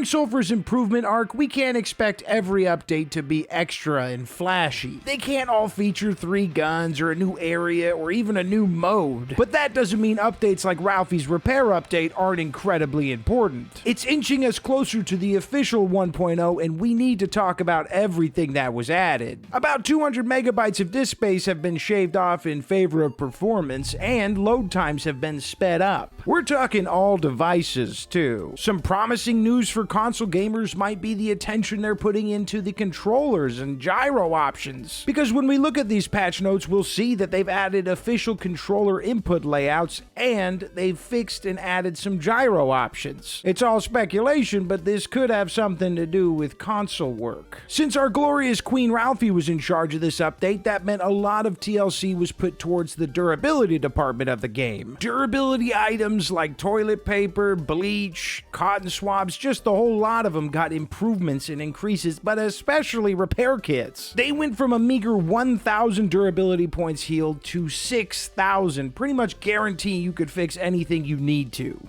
During Sulfur's improvement arc, we can't expect every update to be extra and flashy. They can't all feature 3 guns or a new area or even a new mode. But that doesn't mean updates like Ralphie's repair update aren't incredibly important. It's inching us closer to the official 1.0, and we need to talk about everything that was added. About 200 megabytes of disk space have been shaved off in favor of performance, and load times have been sped up. We're talking all devices too. Some promising news for console gamers might be the attention they're putting into the controllers and gyro options. Because when we look at these patch notes, we'll see that they've added official controller input layouts, and they've fixed and added some gyro options. It's all speculation, but this could have something to do with console work. Since our glorious Queen Ralphie was in charge of this update, that meant a lot of TLC was put towards the durability department of the game. Durability items like toilet paper, bleach, cotton swabs, just the whole lot of them got improvements and increases, but especially repair kits. They went from a meager 1,000 durability points healed to 6,000, pretty much guarantee you could fix anything you need to.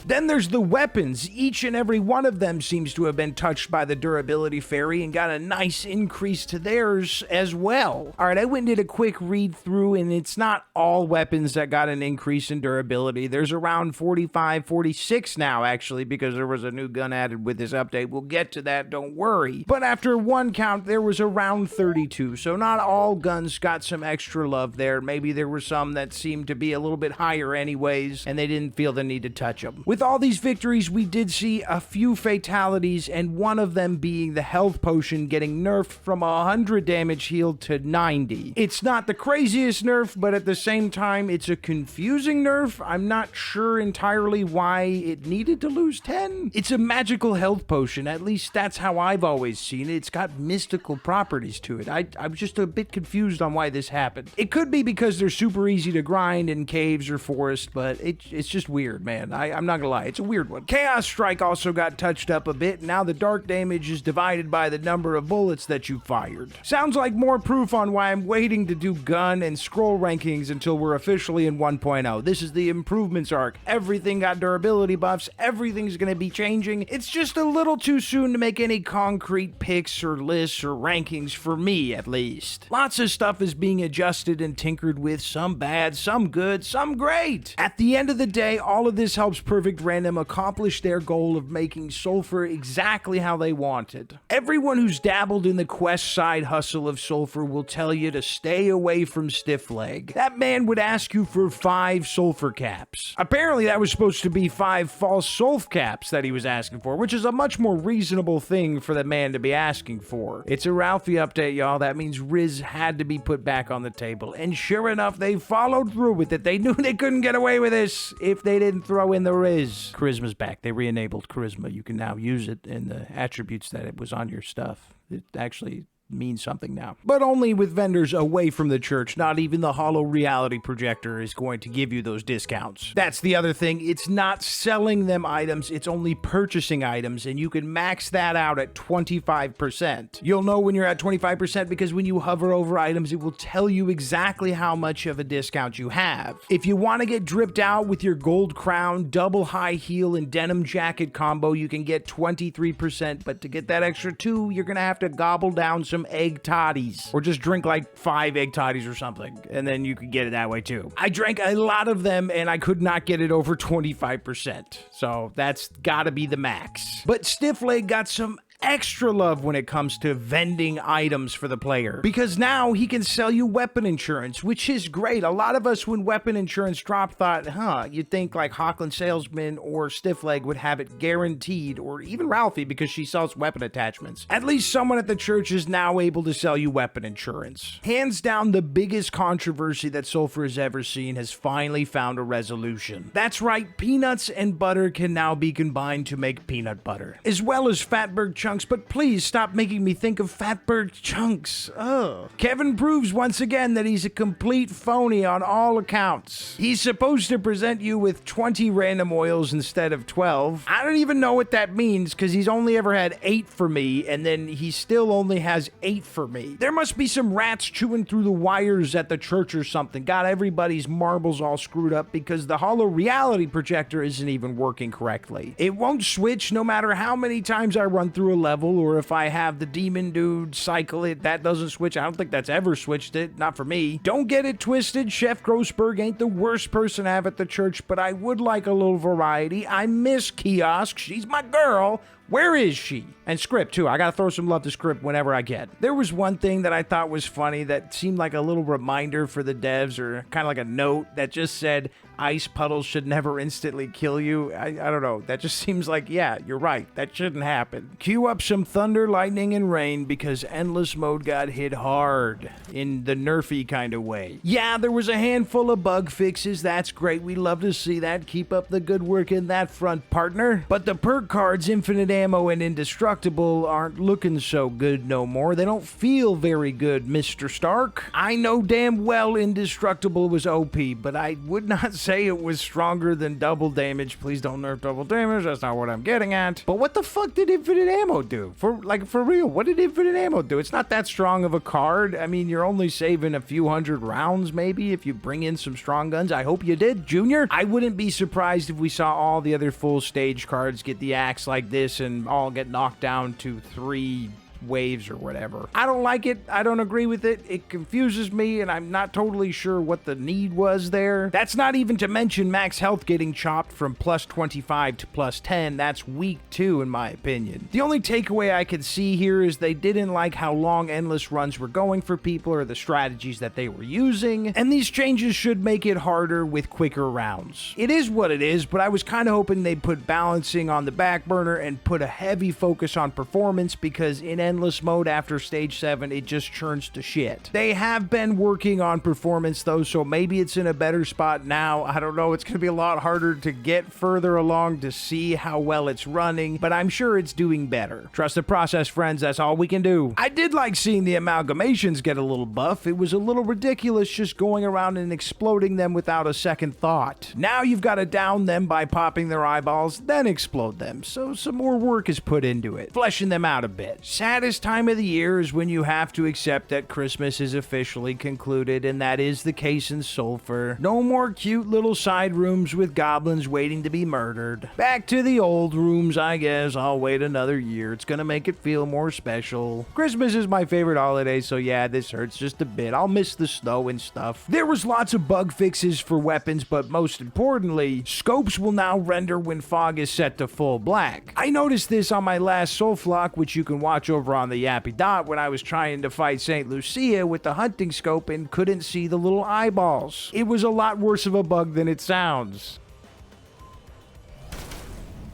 Then there's the weapons. Each and every one of them seems to have been touched by the durability fairy and got a nice increase to theirs as well. Alright, I went and did a quick read through, and it's not all weapons that got an increase in durability. There's around 45, 46 now actually, because there was a new gun added with this update. We'll get to that, don't worry. But after one count, there was around 32, so not all guns got some extra love there. Maybe there were some that seemed to be a little bit higher anyways, and they didn't feel the need to touch them. With all these victories, we did see a few fatalities, and one of them being the health potion getting nerfed from 100 damage healed to 90. It's not the craziest nerf, but at the same time, it's a confusing nerf. I'm not sure entirely why it needed to lose 10. It's a magical health potion, at least that's how I've always seen it. It's got mystical properties to it. I was just a bit confused on why this happened. It could be because they're super easy to grind in caves or forests, but it's just weird, man. I'm not gonna lie, it's a weird one. Chaos Strike also got touched up a bit. Now the dark damage is divided by the number of bullets that you fired. Sounds like more proof on why I'm waiting to do gun and scroll rankings until we're officially in 1.0. This is the improvements arc. Everything got durability buffs. Everything's gonna be changing. It's just a little too soon to make any concrete picks or lists or rankings for me, at least. Lots of stuff is being adjusted and tinkered with, some bad, some good, some great. At the end of the day, all of this helps Perfect Random accomplish their goal of making Sulfur exactly how they wanted. Everyone who's dabbled in the quest side hustle of Sulfur will tell you to stay away from Stiff Leg. That man would ask you for 5 Sulfur caps. Apparently that was supposed to be 5 false Sulf caps that he was asking for, which is a much more reasonable thing for the man to be asking for. It's a Ralphie update, y'all. That means Riz had to be put back on the table, and sure enough, they followed through with it. They knew they couldn't get away with this if they didn't throw in the Riz. Charisma's back. They re-enabled Charisma. You can now use it in the attributes that it was on your stuff. It actually means something now. But only with vendors away from the church. Not even the Hollow Reality Projector is going to give you those discounts. That's the other thing. It's not selling them items, it's only purchasing items, and you can max that out at 25%. You'll know when you're at 25% because when you hover over items, it will tell you exactly how much of a discount you have. If you want to get dripped out with your gold crown, double high heel, and denim jacket combo, you can get 23%, but to get that extra 2, you're gonna have to gobble down some egg toddies, or just drink like 5 egg toddies or something, and then you could get it that way too. I drank a lot of them and I could not get it over 25%, so that's gotta be the max. But Stiff Leg got some extra love when it comes to vending items for the player, because now he can sell you weapon insurance, which is great. A lot of us, when weapon insurance dropped, thought, you'd think like Hawkland Salesman or Stiff Leg would have it guaranteed, or even Ralphie because she sells weapon attachments. At least someone at the church is now able to sell you weapon insurance. Hands down, the biggest controversy that Sulfur has ever seen has finally found a resolution. That's right, peanuts and butter can now be combined to make peanut butter, as well as Fatberg chunks, but please stop making me think of Fatberg chunks. Ugh. Kevin proves once again that he's a complete phony on all accounts. He's supposed to present you with 20 random oils instead of 12. I don't even know what that means because he's only ever had 8 for me, and then he still only has 8 for me. There must be some rats chewing through the wires at the church or something. Got everybody's marbles all screwed up because the holo reality projector isn't even working correctly. It won't switch no matter how many times I run through a level, or if I have the demon dude cycle it, that doesn't switch. I don't think that's ever switched it, not for me. Don't get it twisted, Chef Grossberg ain't the worst person to have at the church, but I would like a little variety. I miss Kiosk, she's my girl. Where is she? And Script, too. I gotta throw some love to Script whenever I can. There was one thing that I thought was funny that seemed like a little reminder for the devs, or kind of like a note that just said, ice puddles should never instantly kill you. I don't know. That just seems like, yeah, you're right. That shouldn't happen. Cue up some thunder, lightning, and rain because Endless Mode got hit hard in the nerfy kind of way. Yeah, there was a handful of bug fixes. That's great. We love to see that. Keep up the good work in that front, partner. But the perk cards, Infinite Ammo and Indestructible, aren't looking so good no more. They don't feel very good, Mr. Stark. I know damn well Indestructible was OP, but I would not say it was stronger than double damage. Please don't nerf double damage. That's not what I'm getting at. But what the fuck did Infinite Ammo do? For real, what did Infinite Ammo do? It's not that strong of a card. I mean, you're only saving a few hundred rounds maybe if you bring in some strong guns. I hope you did, Junior. I wouldn't be surprised if we saw all the other full stage cards get the axe like this and all get knocked down to 3 waves or whatever. I don't like it. I don't agree with it. It confuses me, and I'm not totally sure what the need was there. That's not even to mention max health getting chopped from plus 25 to plus 10. That's weak too, in my opinion. The only takeaway I could see here is they didn't like how long endless runs were going for people or the strategies that they were using, and these changes should make it harder with quicker rounds. It is what it is, but I was kind of hoping they'd put balancing on the back burner and put a heavy focus on performance, because in endless mode after stage 7 it just churns to shit. They have been working on performance though, so maybe it's in a better spot now. I don't know, it's gonna be a lot harder to get further along to see how well it's running, but I'm sure it's doing better. Trust the process, friends, that's all we can do. I did like seeing the amalgamations get a little buff. It was a little ridiculous just going around and exploding them without a second thought. Now you've got to down them by popping their eyeballs, then explode them, so some more work is put into it, fleshing them out a bit. Saddest time of the year is when you have to accept that Christmas is officially concluded, and that is the case in Sulfur. No more cute little side rooms with goblins waiting to be murdered. Back to the old rooms, I guess. I'll wait another year. It's gonna make it feel more special. Christmas is my favorite holiday, so yeah, this hurts just a bit. I'll miss the snow and stuff. There was lots of bug fixes for weapons, but most importantly, scopes will now render when fog is set to full black. I noticed this on my last Soulflock, which you can watch over on the Yappy Dot, when I was trying to fight St. Lucia with the hunting scope and couldn't see the little eyeballs. It was a lot worse of a bug than it sounds.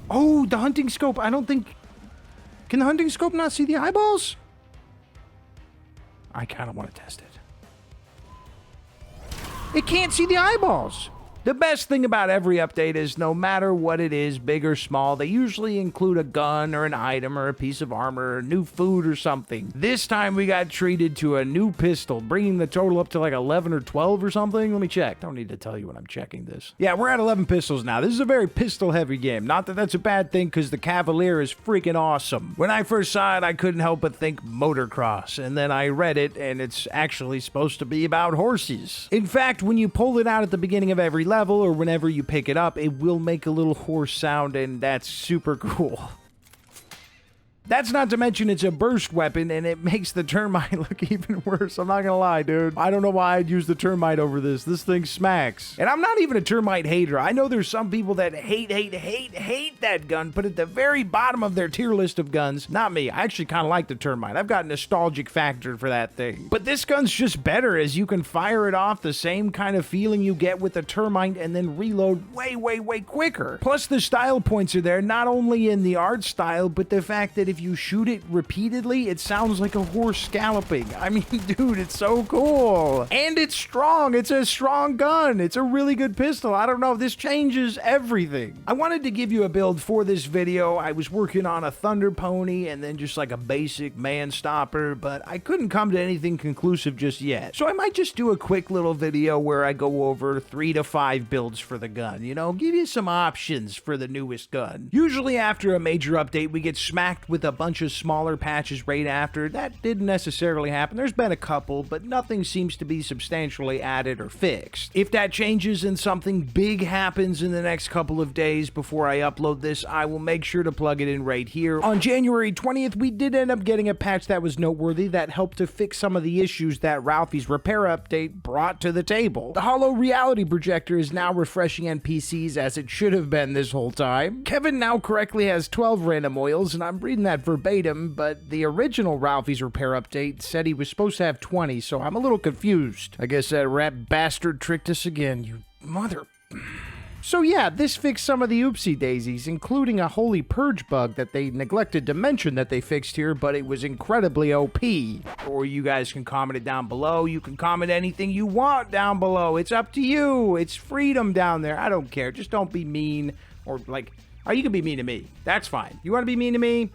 Oh, the hunting scope, I don't think... Can the hunting scope not see the eyeballs? I kind of want to test it. It can't see the eyeballs. The best thing about every update is no matter what it is, big or small, they usually include a gun or an item or a piece of armor or new food or something. This time we got treated to a new pistol, bringing the total up to like 11 or 12 or something. Let me check. Don't need to tell you when I'm checking this. Yeah, we're at 11 pistols now. This is a very pistol-heavy game. Not that that's a bad thing, because the Cavalier is freaking awesome. When I first saw it, I couldn't help but think motocross, and then I read it, and it's actually supposed to be about horses. In fact, when you pull it out at the beginning of every level, or whenever you pick it up, it will make a little horse sound, and that's super cool. That's not to mention it's a burst weapon, and it makes the termite look even worse. I'm not gonna lie, dude. I don't know why I'd use the termite over this. This thing smacks. And I'm not even a termite hater. I know there's some people that hate that gun, put at the very bottom of their tier list of guns. Not me. I actually kind of like the termite. I've got a nostalgic factor for that thing. But this gun's just better, as you can fire it off the same kind of feeling you get with the termite and then reload way quicker. Plus, the style points are there, not only in the art style, but the fact that if you shoot it repeatedly, it sounds like a horse galloping. I mean, dude, it's so cool. And it's strong. It's a strong gun. It's a really good pistol. I don't know. This changes everything. I wanted to give you a build for this video. I was working on a Thunder Pony and then just like a basic man stopper, but I couldn't come to anything conclusive just yet. So I might just do a quick little video where I go over 3 to 5 builds for the gun, you know, give you some options for the newest gun. Usually after a major update, we get smacked with a bunch of smaller patches right after. That didn't necessarily happen. There's been a couple, but nothing seems to be substantially added or fixed. If that changes and something big happens in the next couple of days before I upload this, I will make sure to plug it in right here. On January 20th, we did end up getting a patch that was noteworthy that helped to fix some of the issues that Ralphie's repair update brought to the table. The Holo Reality Projector is now refreshing NPCs as it should have been this whole time. Kevin now correctly has 12 random oils, and I'm reading that verbatim, but the original Ralphie's repair update said he was supposed to have 20, so I'm a little confused. I guess that rat bastard tricked us again, you mother... So yeah, this fixed some of the oopsie daisies, including a holy purge bug that they neglected to mention that they fixed here, but it was incredibly OP. Or you guys can comment it down below. You can comment anything you want down below. It's up to you. It's freedom down there. I don't care. Just don't be mean or like, or you can be mean to me. That's fine. You want to be mean to me?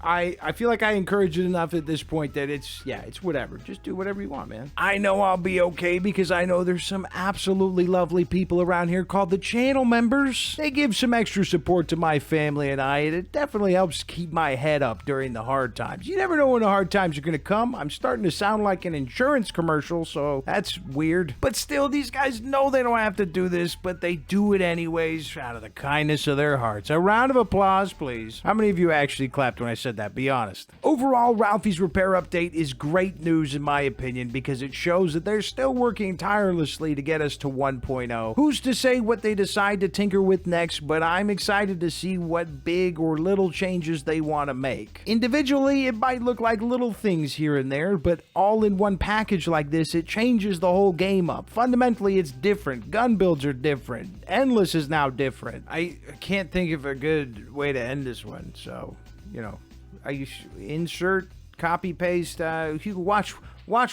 I feel like I encourage it enough at this point that it's whatever. Just do whatever you want, man. I know I'll be okay because I know there's some absolutely lovely people around here called the channel members. They give some extra support to my family and I, and it definitely helps keep my head up during the hard times. You never know when the hard times are going to come. I'm starting to sound like an insurance commercial, so that's weird. But still, these guys know they don't have to do this, but they do it anyways out of the kindness of their hearts. A round of applause, please. How many of you actually clapped when I said that? Be honest. Overall, Ralphie's repair update is great news in my opinion because it shows that they're still working tirelessly to get us to 1.0. Who's to say what they decide to tinker with next, but I'm excited to see what big or little changes they want to make. Individually, it might look like little things here and there, but all in one package like this, it changes the whole game up. Fundamentally, it's different. Gun builds are different. Endless is now different. I can't think of a good way to end this one, so, you know. I insert, copy, paste. You can watch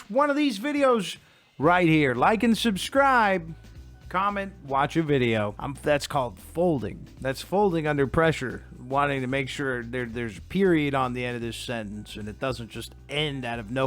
one of these videos right here. Like and subscribe. Comment, watch a video. That's called folding. That's folding under pressure. Wanting to make sure there's a period on the end of this sentence and it doesn't just end out of nowhere.